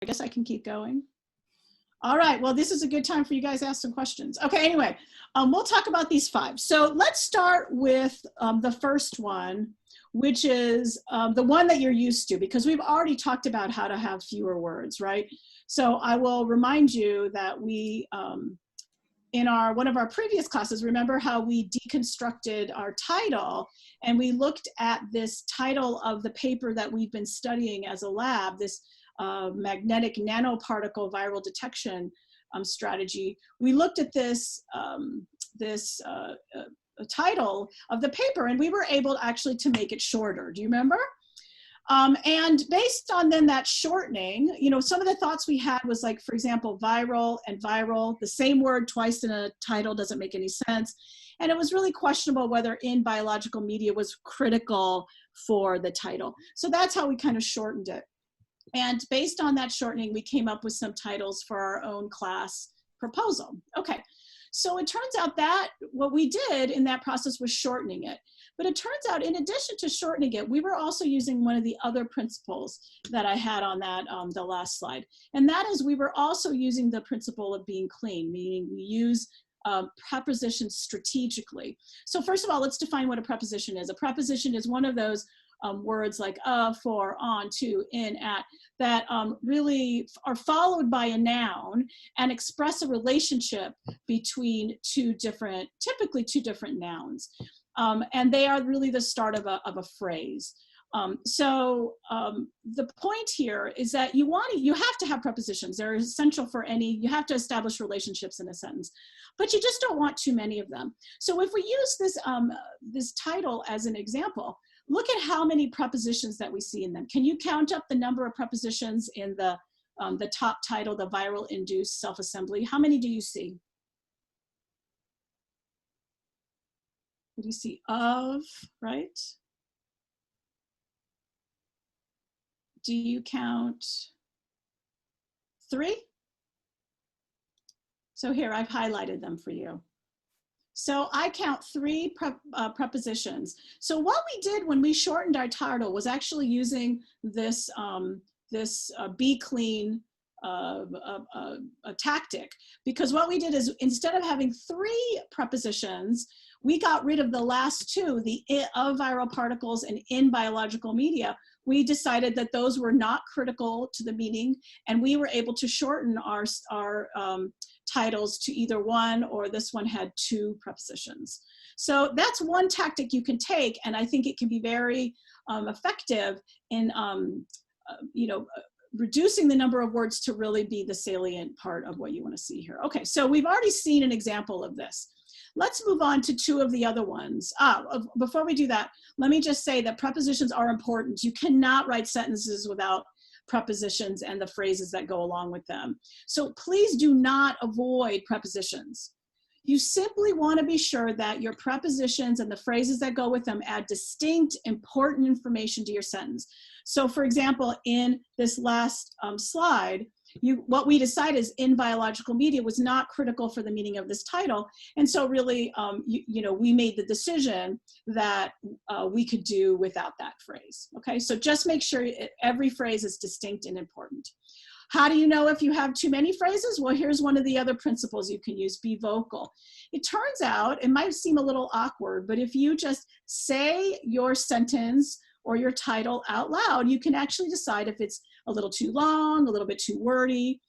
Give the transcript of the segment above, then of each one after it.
I guess I can keep going. All right, well, this is a good time for you guys to ask some questions. Okay, anyway, we'll talk about these 5. So let's start with the first one, which is the one that you're used to, because we've already talked about how to have fewer words, right? So I will remind you that we, in one of our previous classes, remember how we deconstructed our title, and we looked at this title of the paper that we've been studying as a lab, this magnetic nanoparticle viral detection strategy. We looked at this, title of the paper, and we were able actually to make it shorter. Do you remember? And based on then that shortening, you know, some of the thoughts we had was like, for example, viral and viral, the same word twice in a title doesn't make any sense. And it was really questionable whether in biological media was critical for the title. So that's how we kind of shortened it. And based on that shortening, we came up with some titles for our own class proposal. Okay, so it turns out that what we did in that process was shortening it. But it turns out, in addition to shortening it, we were also using one of the other principles that I had on that, the last slide. And that is, we were also using the principle of being clean, meaning we use prepositions strategically. So first of all, let's define what a preposition is. A preposition is one of those words like for, on, to, in, at, that really are followed by a noun and express a relationship between typically two different nouns. And they are really the start of a phrase. The point here is that you have to have prepositions. They're essential for you have to establish relationships in a sentence, but you just don't want too many of them. So if we use this title as an example, look at how many prepositions that we see in them. Can you count up the number of prepositions in the top title, the viral induced self-assembly? How many do you see? What do you see? Of, right? Do you count 3? So here, I've highlighted them for you. So I count 3 prepositions. So what we did when we shortened our title was actually using this, be clean tactic. Because what we did is, instead of having 3 prepositions, we got rid of the last 2, the of viral particles and in biological media. We decided that those were not critical to the meaning, and we were able to shorten our titles to either 1, or this one had 2 prepositions. So that's one tactic you can take, and I think it can be very effective in reducing the number of words to really be the salient part of what you want to see here. Okay, so we've already seen an example of this. Let's move on to 2 of the other ones. Before we do that, let me just say that prepositions are important. You cannot write sentences without prepositions and the phrases that go along with them. So please do not avoid prepositions. You simply want to be sure that your prepositions and the phrases that go with them add distinct, important information to your sentence. So for example, in this last slide, what we decided is in biological media was not critical for the meaning of this title. And so really, we made the decision that we could do without that phrase. Okay, so just make sure every phrase is distinct and important. How do you know if you have too many phrases? Well, here's one of the other principles you can use: be vocal. It turns out, it might seem a little awkward, but if you just say your sentence or your title out loud, you can actually decide if it's a little too long, a little bit too wordy.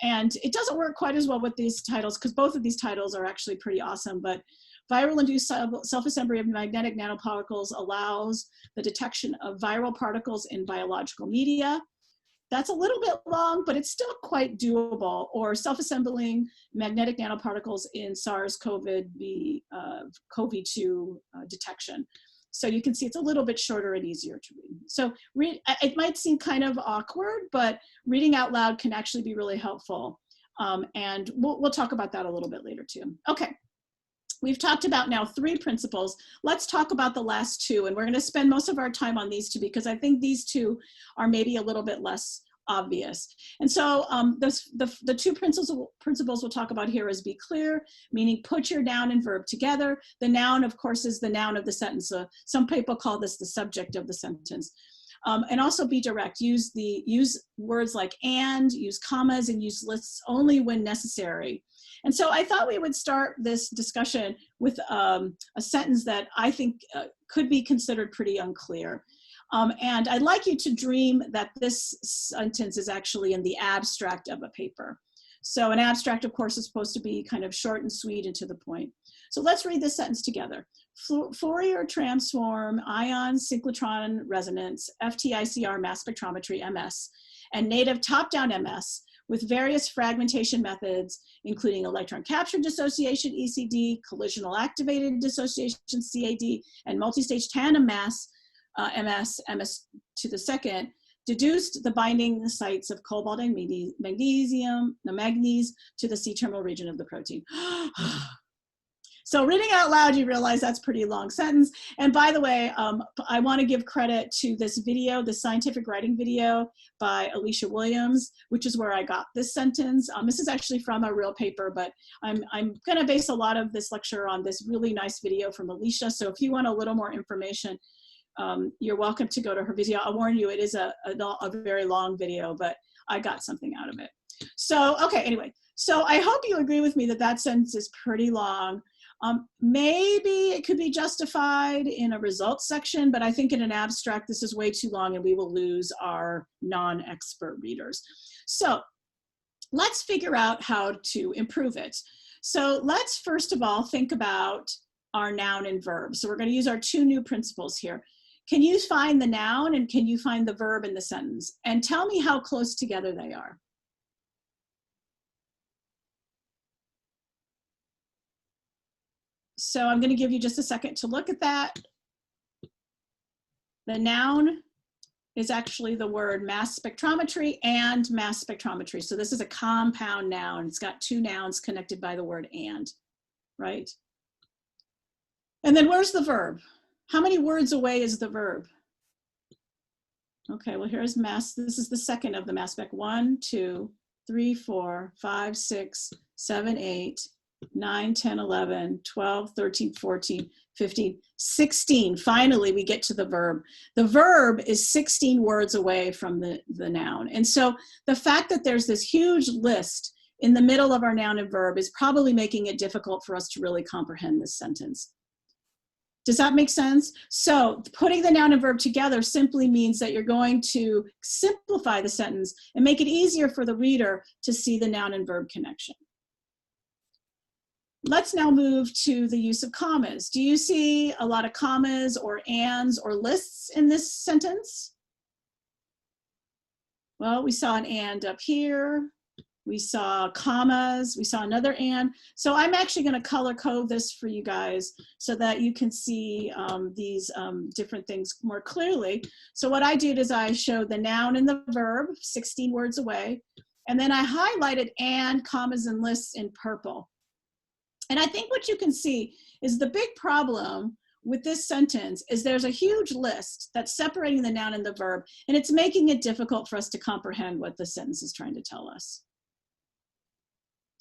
And it doesn't work quite as well with these titles, because both of these titles are actually pretty awesome. But viral induced self-assembly of magnetic nanoparticles allows the detection of viral particles in biological media. That's a little bit long, but it's still quite doable. Or self-assembling magnetic nanoparticles in SARS-CoV-2 detection. So you can see it's a little bit shorter and easier to read. So it might seem kind of awkward, but reading out loud can actually be really helpful. And we'll talk about that a little bit later too. Okay, we've talked about now 3 principles. Let's talk about the last 2. And we're going to spend most of our time on these 2 because I think these 2 are maybe a little bit less obvious. And so the 2 principles we'll talk about here is be clear, meaning put your noun and verb together. The noun, of course, is the noun of the sentence. Some people call this the subject of the sentence. And also be direct. Use words like and, use commas, and use lists only when necessary. And so I thought we would start this discussion with a sentence that I think could be considered pretty unclear. And I'd like you to dream that this sentence is actually in the abstract of a paper. So an abstract, of course, is supposed to be kind of short and sweet and to the point. So let's read this sentence together. Fourier transform ion synchrotron resonance, FTICR mass spectrometry, MS, and native top-down MS with various fragmentation methods, including electron capture dissociation, ECD, collisional activated dissociation, CAD, and multistage tandem mass, MS to the second, deduced the binding sites of cobalt and magnesium, the manganese to the C-terminal region of the protein. So reading out loud, you realize that's a pretty long sentence. And by the way, I want to give credit to this video, the scientific writing video by Alicia Williams, which is where I got this sentence. This is actually from a real paper, but I'm going to base a lot of this lecture on this really nice video from Alicia. So if you want a little more information, you're welcome to go to her video. I'll warn you, it is a very long video, but I got something out of it. So, okay, anyway, so I hope you agree with me that that sentence is pretty long. Maybe it could be justified in a results section, but I think in an abstract, this is way too long and we will lose our non-expert readers. So let's figure out how to improve it. So let's first of all think about our noun and verb. So we're going to use our two new principles here. Can you find the noun and can you find the verb in the sentence? And tell me how close together they are. So I'm going to give you just a second to look at that. The noun is actually the word mass spectrometry and mass spectrometry. So this is a compound noun. It's got two nouns connected by the word and, right? And then where's the verb? How many words away is the verb? Okay, well here's mass. This is the second of the mass spec. 1, 2, 3, 4, 5, 6, 7, 8, 9, 10, 11, 12, 13, 14, 15, 16. Finally, we get to the verb. The verb is 16 words away from the noun. And so the fact that there's this huge list in the middle of our noun and verb is probably making it difficult for us to really comprehend this sentence. Does that make sense? So putting the noun and verb together simply means that you're going to simplify the sentence and make it easier for the reader to see the noun and verb connection. Let's now move to the use of commas. Do you see a lot of commas or ands or lists in this sentence? Well, we saw an and up here. We saw commas, we saw another and. So I'm actually going to color code this for you guys so that you can see these different things more clearly. So what I did is I showed the noun and the verb, 16 words away, and then I highlighted and, commas, and lists in purple. And I think what you can see is the big problem with this sentence is there's a huge list that's separating the noun and the verb, and it's making it difficult for us to comprehend what the sentence is trying to tell us.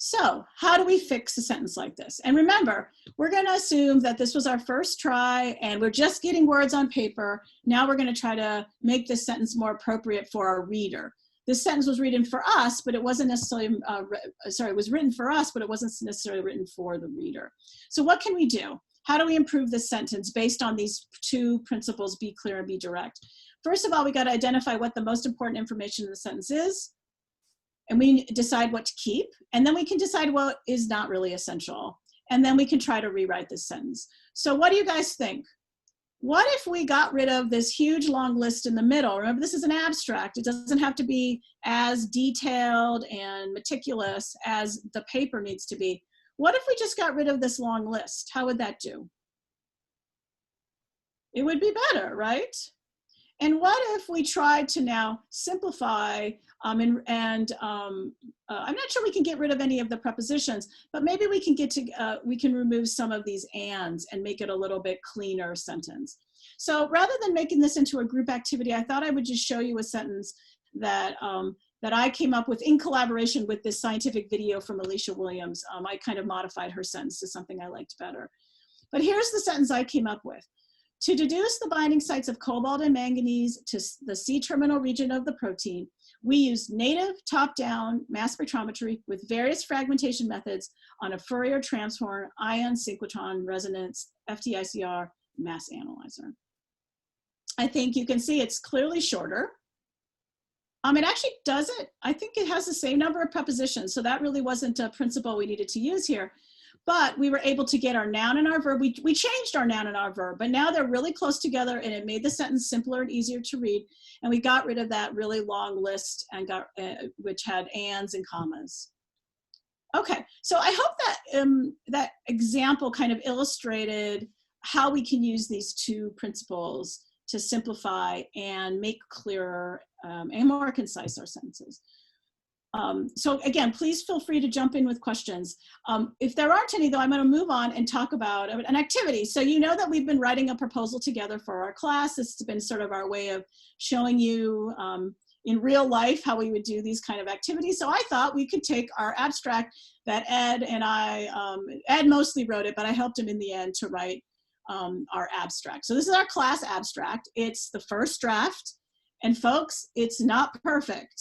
So how do we fix a sentence like this? And remember, we're going to assume that this was our first try and we're just getting words on paper. Now we're going to try to make this sentence more appropriate for our reader. This sentence was written for us, but it wasn't necessarily, it was written for us, but it wasn't necessarily written for the reader. So what can we do? How do we improve this sentence based on these two principles, be clear and be direct? First of all, we got to identify what the most important information in the sentence is. And we decide what to keep, and then we can decide what is not really essential. And then we can try to rewrite this sentence. So what do you guys think? What if we got rid of this huge long list in the middle? Remember, this is an abstract. It doesn't have to be as detailed and meticulous as the paper needs to be. What if we just got rid of this long list? How would that do? It would be better, right? And what if we tried to now simplify I'm not sure we can get rid of any of the prepositions, but maybe we can we can remove some of these ands and make it a little bit cleaner sentence. So rather than making this into a group activity, I thought I would just show you a sentence that that I came up with in collaboration with this scientific video from Alicia Williams. I kind of modified her sentence to something I liked better. But here's the sentence I came up with. To deduce the binding sites of cobalt and manganese to the C-terminal region of the protein, we used native top-down mass spectrometry with various fragmentation methods on a Fourier transform ion synchrotron resonance FTICR mass analyzer. I think you can see it's clearly shorter. It actually doesn't, I think it has the same number of prepositions, so that really wasn't a principle we needed to use here. But we were able to get our noun and our verb. We changed our noun and our verb, but now they're really close together, and it made the sentence simpler and easier to read. And we got rid of that really long list and got which had ands and commas. Okay, so I hope that that example kind of illustrated how we can use these two principles to simplify and make clearer and more concise our sentences. So again, please feel free to jump in with questions. If there aren't any though, I'm gonna move on and talk about an activity. So you know that we've been writing a proposal together for our class. This has been sort of our way of showing you in real life how we would do these kind of activities. So I thought we could take our abstract that Ed and Ed mostly wrote it, but I helped him in the end to write our abstract. So this is our class abstract. It's the first draft, and folks, it's not perfect.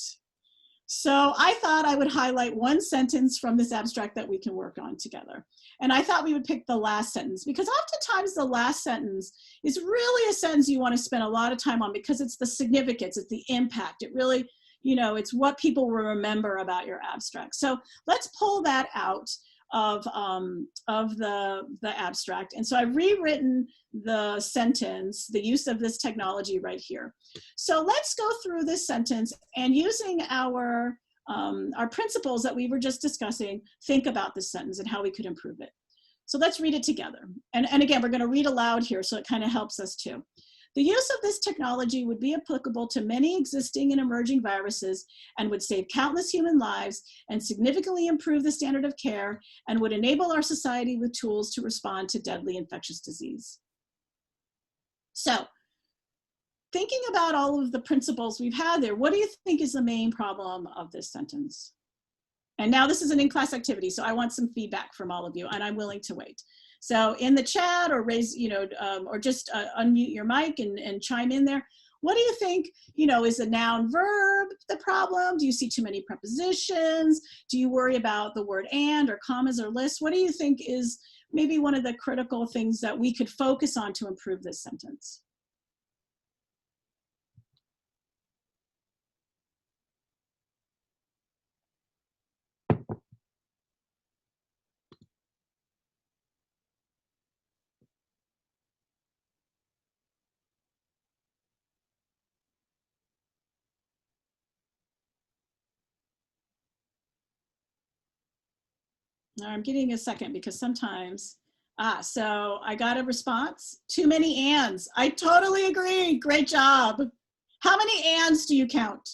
So I thought I would highlight one sentence from this abstract that we can work on together. And I thought we would pick the last sentence, because oftentimes the last sentence is really a sentence you want to spend a lot of time on, because it's the significance, it's the impact. It really, you know, it's what people will remember about your abstract. So let's pull that out of the abstract. And so I've rewritten the sentence, the use of this technology right here. So let's go through this sentence, and using our principles that we were just discussing, think about this sentence and how we could improve it. So let's read it together. And again, we're going to read aloud here, so it kind of helps us too. The use of this technology would be applicable to many existing and emerging viruses and would save countless human lives and significantly improve the standard of care and would enable our society with tools to respond to deadly infectious disease. So, thinking about all of the principles we've had there, what do you think is the main problem of this sentence? And now this is an in-class activity, so I want some feedback from all of you, and I'm willing to wait. So in the chat, or raise, you know, or just unmute your mic and chime in there. What do you think, you know, is the noun verb the problem? Do you see too many prepositions? Do you worry about the word and or commas or lists? What do you think is maybe one of the critical things that we could focus on to improve this sentence? I'm getting a second because sometimes, so I got a response. Too many ands. I totally agree. Great job. How many ands do you count?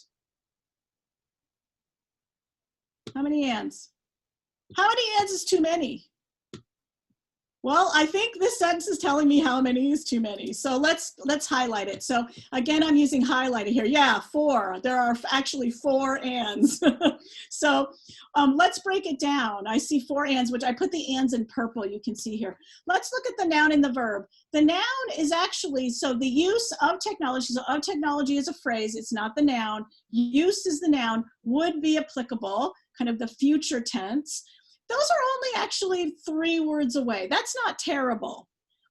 How many ands? How many ands is too many? Well, I think this sentence is telling me how many is too many. So let's highlight it. So again, I'm using highlighted here. Yeah, 4. There are actually 4 ands. So let's break it down. I see 4 ands, which I put the ands in purple, you can see here. Let's look at the noun and the verb. The noun is actually, so the use of technology, so of technology is a phrase, it's not the noun. Use is the noun, would be applicable, kind of the future tense. Those are only actually 3 words away. That's not terrible.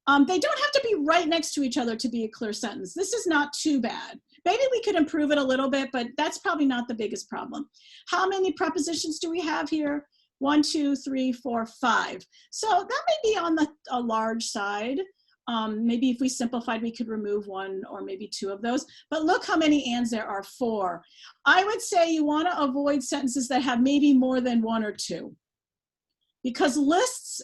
They don't have to be right next to each other to be a clear sentence. This is not too bad. Maybe we could improve it a little bit, but that's probably not the biggest problem. How many prepositions do we have here? 1, 2, 3, 4, 5. So that may be on a large side. Maybe if we simplified, we could remove 1 or maybe 2 of those. But look how many ands there are, 4. I would say you want to avoid sentences that have maybe more than 1 or 2. Because lists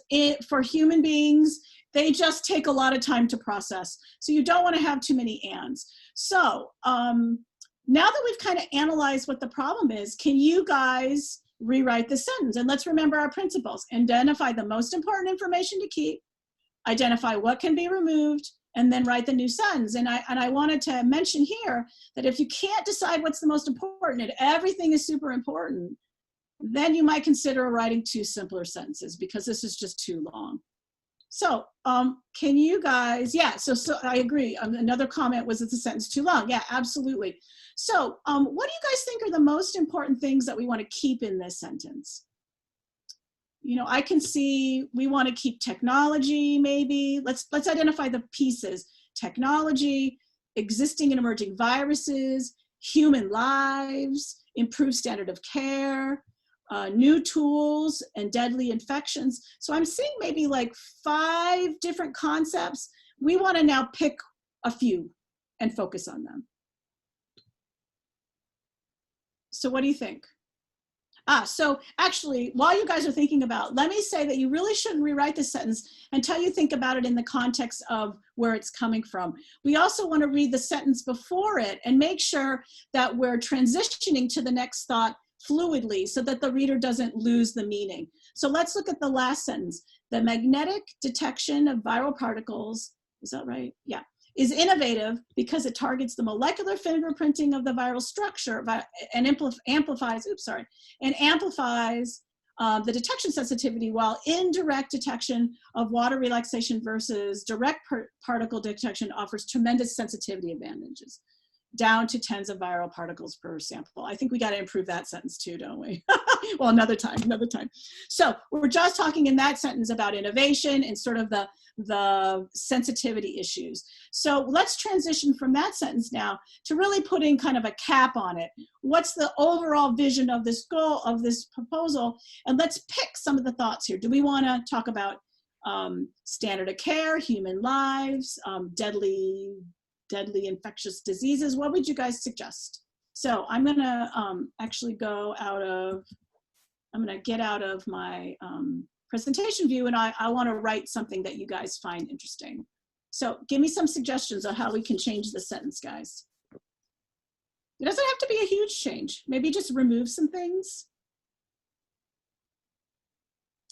for human beings, they just take a lot of time to process. So you don't want to have too many ands. So now that we've kind of analyzed what the problem is, can you guys rewrite the sentence? And let's remember our principles. Identify the most important information to keep, identify what can be removed, and then write the new sentence. And I wanted to mention here that if you can't decide what's the most important and everything is super important, then you might consider writing 2 simpler sentences because this is just too long. So can you guys, yeah, so I agree. Another comment was that the sentence too long. Yeah, absolutely. So what do you guys think are the most important things that we want to keep in this sentence? You know, I can see we want to keep technology, maybe. Let's identify the pieces. Technology, existing and emerging viruses, human lives, improved standard of care, new tools, and deadly infections. So I'm seeing maybe like 5 different concepts. We want to now pick a few and focus on them. So what do you think? So actually, while you guys are thinking about, let me say that you really shouldn't rewrite this sentence until you think about it in the context of where it's coming from. We also want to read the sentence before it and make sure that we're transitioning to the next thought fluidly so that the reader doesn't lose the meaning. So let's look at the last sentence. The magnetic detection of viral particles, is that right? Yeah. Is innovative because it targets the molecular fingerprinting of the viral structure and amplifies the detection sensitivity, while indirect detection of water relaxation versus direct particle detection offers tremendous sensitivity advantages, down to tens of viral particles per sample. I think we got to improve that sentence too, don't we? Well, another time. So we're just talking in that sentence about innovation and sort of the sensitivity issues. So let's transition from that sentence now to really putting kind of a cap on it. What's the overall vision of this goal, of this proposal? And let's pick some of the thoughts here. Do we want to talk about standard of care, human lives, deadly infectious diseases? What would you guys suggest? So I'm gonna actually go out of, I'm gonna get out of my presentation view, and I wanna write something that you guys find interesting. So give me some suggestions on how we can change the sentence, guys. It doesn't have to be a huge change. Maybe just remove some things.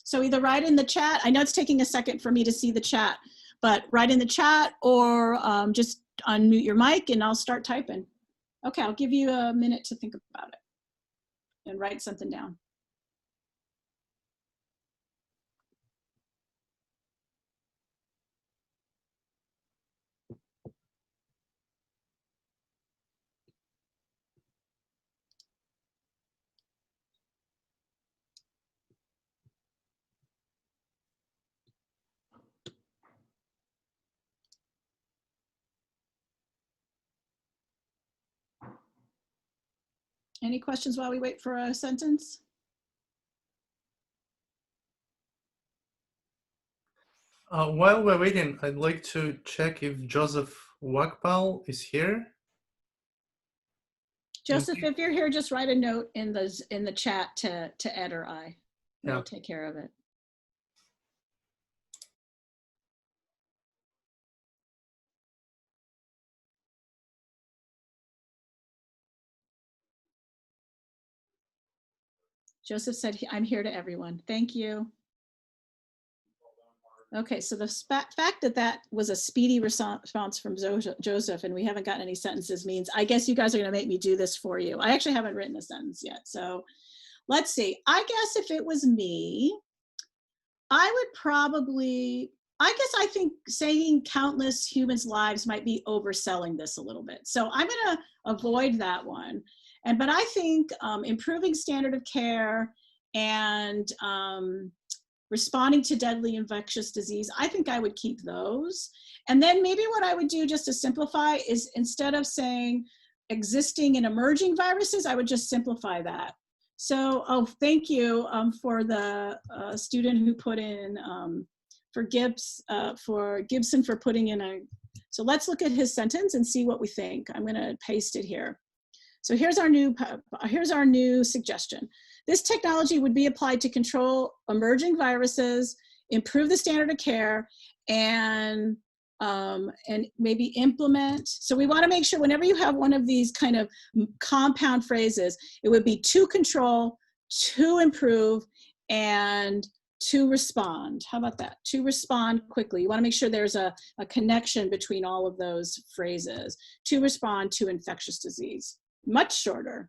So either write in the chat. I know it's taking a second for me to see the chat, but write in the chat or just unmute your mic and I'll start typing. Okay, I'll give you a minute to think about it and write something down. Any questions while we wait for a sentence? While we're waiting, I'd like to check if Joseph Wakpal is here. Joseph, if you're here, just write a note in the chat to Ed or I. We'll take care of it. Joseph said, I'm here to everyone. Thank you. Okay, so the fact that that was a speedy response from Joseph and we haven't gotten any sentences means I guess you guys are gonna make me do this for you. I actually haven't written a sentence yet. So let's see, I guess if it was me, I would probably, I think saying countless humans' lives might be overselling this a little bit. So I'm gonna avoid that one. But I think improving standard of care and responding to deadly infectious disease, I think I would keep those. And then maybe what I would do just to simplify is instead of saying existing and emerging viruses, I would just simplify that. So, oh, thank you for the student who put in, for Gibson for putting in a, so let's look at his sentence and see what we think. I'm gonna paste it here. So here's our new suggestion. This technology would be applied to control emerging viruses, improve the standard of care, and maybe implement. So we want to make sure whenever you have one of these kind of compound phrases, it would be to control, to improve, and to respond. How about that? To respond quickly. You want to make sure there's a connection between all of those phrases. To respond to infectious disease. Much shorter.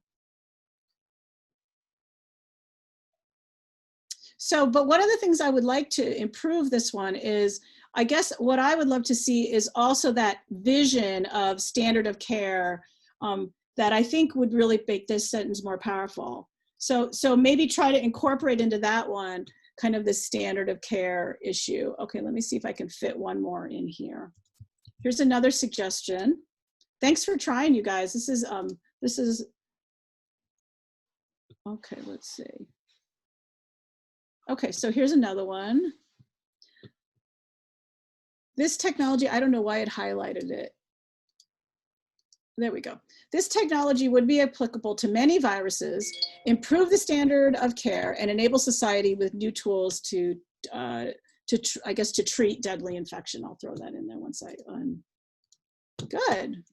So, but one of the things I would like to improve this one is, I guess what I would love to see is also that vision of standard of care that I think would really make this sentence more powerful. So maybe try to incorporate into that one kind of the standard of care issue. Okay, let me see if I can fit one more in here. Here's another suggestion. Thanks for trying, you guys. This is, okay, let's see. Okay, so here's another one. This technology, I don't know why it highlighted it. There we go. This technology would be applicable to many viruses, improve the standard of care, and enable society with new tools to I guess, to treat deadly infection. I'll throw that in there once I, good.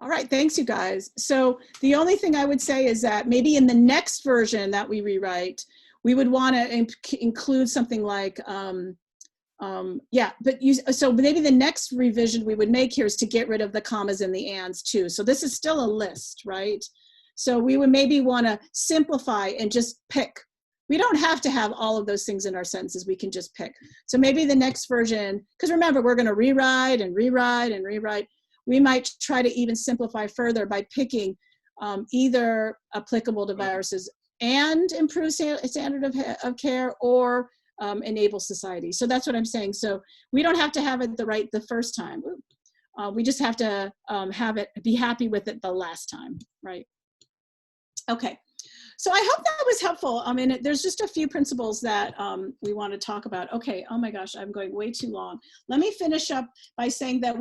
All right, thanks you guys. So the only thing I would say is that maybe in the next version that we rewrite, we would want to include something like, yeah, but so maybe the next revision we would make here is to get rid of the commas and the ands too. So this is still a list, right? So we would maybe want to simplify and just pick. We don't have to have all of those things in our sentences. We can just pick. So maybe the next version, because remember, we're going to rewrite and rewrite and rewrite. We might try to even simplify further by picking either applicable to viruses and improve standard of care, or enable society. So that's what I'm saying. So we don't have to have it the first time. We just have to be happy with it the last time, right? Okay. So I hope that was helpful. I mean, there's just a few principles that we want to talk about. Okay. Oh my gosh, I'm going way too long. Let me finish up by saying that